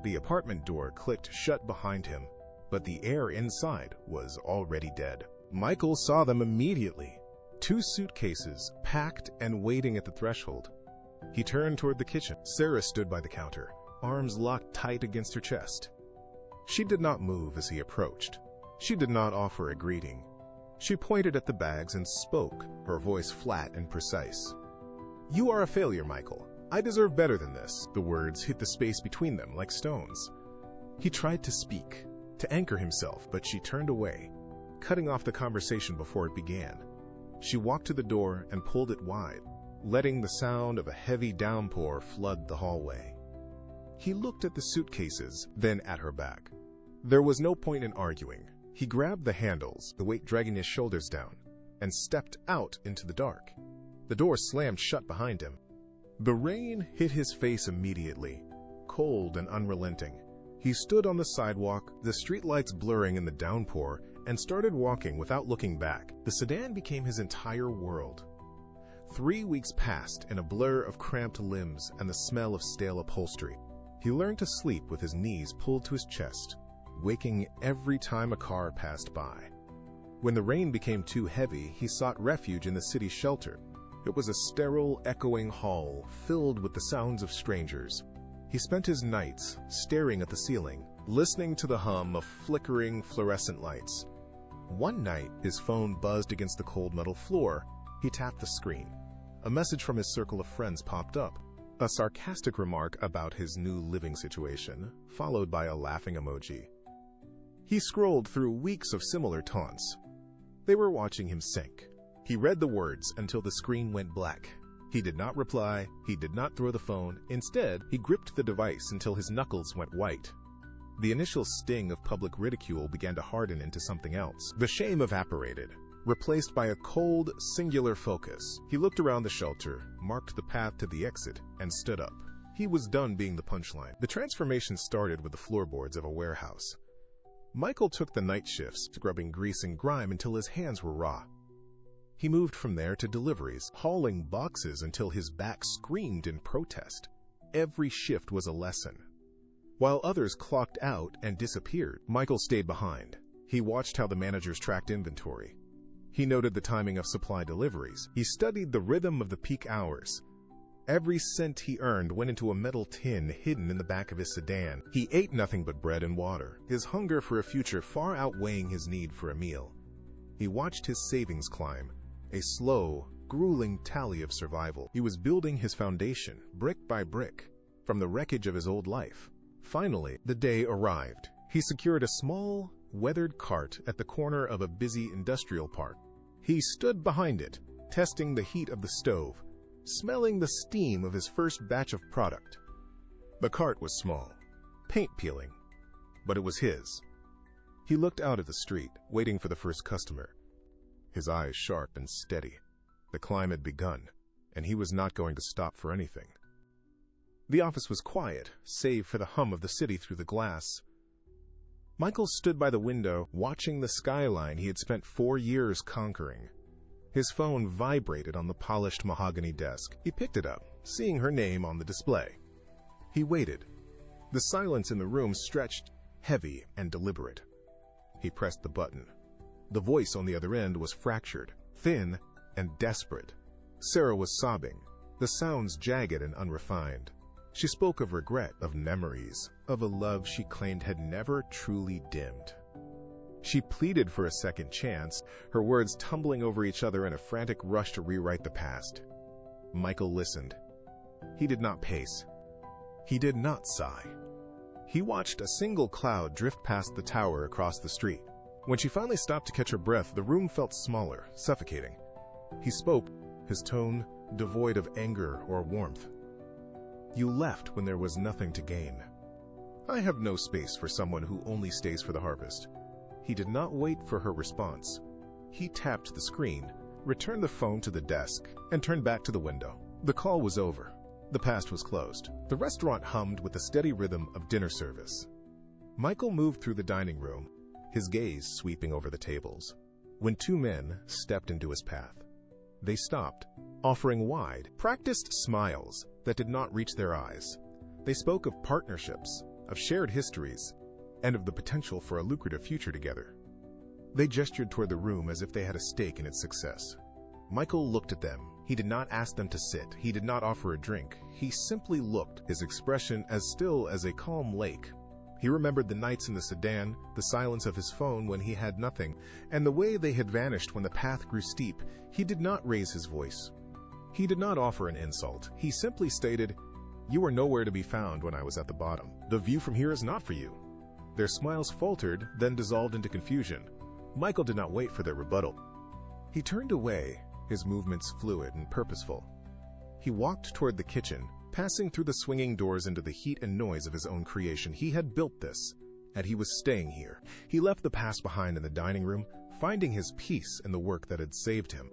The apartment door clicked shut behind him, but the air inside was already dead. Michael saw them immediately. 2 suitcases, packed and waiting at the threshold. He turned toward the kitchen. Sarah stood by the counter, arms locked tight against her chest. She did not move as he approached. She did not offer a greeting. She pointed at the bags and spoke, her voice flat and precise. "You are a failure, Michael. I deserve better than this." The words hit the space between them like stones. He tried to speak, to anchor himself, but she turned away, cutting off the conversation before it began. She walked to the door and pulled it wide, letting the sound of a heavy downpour flood the hallway. He looked at the suitcases, then at her back. There was no point in arguing. He grabbed the handles, the weight dragging his shoulders down, and stepped out into the dark. The door slammed shut behind him. The rain hit his face immediately, cold and unrelenting. He stood on the sidewalk, the streetlights blurring in the downpour, and started walking without looking back. The sedan became his entire world. 3 weeks passed in a blur of cramped limbs and the smell of stale upholstery. He learned to sleep with his knees pulled to his chest, waking every time a car passed by. When the rain became too heavy, he sought refuge in the city shelter. It was a sterile, echoing hall filled with the sounds of strangers. He spent his nights staring at the ceiling, listening to the hum of flickering fluorescent lights. One night, his phone buzzed against the cold metal floor. He tapped the screen. A message from his circle of friends popped up. A sarcastic remark about his new living situation, followed by a laughing emoji. He scrolled through weeks of similar taunts. They were watching him sink. He read the words until the screen went black. He did not reply. He did not throw the phone. Instead, he gripped the device until his knuckles went white. The initial sting of public ridicule began to harden into something else. The shame evaporated, replaced by a cold, singular focus. He looked around the shelter, marked the path to the exit, and stood up. He was done being the punchline. The transformation started with the floorboards of a warehouse. Michael took the night shifts, scrubbing grease and grime until his hands were raw. He moved from there to deliveries, hauling boxes until his back screamed in protest. Every shift was a lesson. While others clocked out and disappeared, Michael stayed behind. He watched how the managers tracked inventory. He noted the timing of supply deliveries. He studied the rhythm of the peak hours. Every cent he earned went into a metal tin hidden in the back of his sedan. He ate nothing but bread and water, his hunger for a future far outweighing his need for a meal. He watched his savings climb, a slow, grueling tally of survival. He was building his foundation, brick by brick, from the wreckage of his old life. Finally, the day arrived. He secured a small, weathered cart at the corner of a busy industrial park. He stood behind it, testing the heat of the stove, smelling the steam of his first batch of product. The cart was small, paint peeling, but it was his. He looked out at the street, waiting for the first customer, his eyes sharp and steady. The climb had begun, and he was not going to stop for anything. The office was quiet, save for the hum of the city through the glass. Michael stood by the window, watching the skyline he had spent 4 years conquering. His phone vibrated on the polished mahogany desk. He picked it up, seeing her name on the display. He waited. The silence in the room stretched, heavy and deliberate. He pressed the button. The voice on the other end was fractured, thin, and desperate. Sarah was sobbing, the sounds jagged and unrefined. She spoke of regret, of memories, of a love she claimed had never truly dimmed. She pleaded for a second chance, her words tumbling over each other in a frantic rush to rewrite the past. Michael listened. He did not pace. He did not sigh. He watched a single cloud drift past the tower across the street. When she finally stopped to catch her breath, the room felt smaller, suffocating. He spoke, his tone devoid of anger or warmth. "You left when there was nothing to gain. I have no space for someone who only stays for the harvest." He did not wait for her response. He tapped the screen, returned the phone to the desk, and turned back to the window. The call was over. The past was closed. The restaurant hummed with the steady rhythm of dinner service. Michael moved through the dining room, his gaze sweeping over the tables, when 2 men stepped into his path. They stopped, offering wide, practiced smiles that did not reach their eyes. They spoke of partnerships, of shared histories, and of the potential for a lucrative future together. They gestured toward the room as if they had a stake in its success. Michael looked at them. He did not ask them to sit. He did not offer a drink. He simply looked, his expression as still as a calm lake. He remembered the nights in the sedan, the silence of his phone when he had nothing, and the way they had vanished when the path grew steep. He did not raise his voice. He did not offer an insult. He simply stated, "You were nowhere to be found when I was at the bottom. The view from here is not for you." Their smiles faltered, then dissolved into confusion. Michael did not wait for their rebuttal. He turned away, his movements fluid and purposeful. He walked toward the kitchen, passing through the swinging doors into the heat and noise of his own creation. He had built this, and he was staying here. He left the past behind in the dining room, finding his peace in the work that had saved him.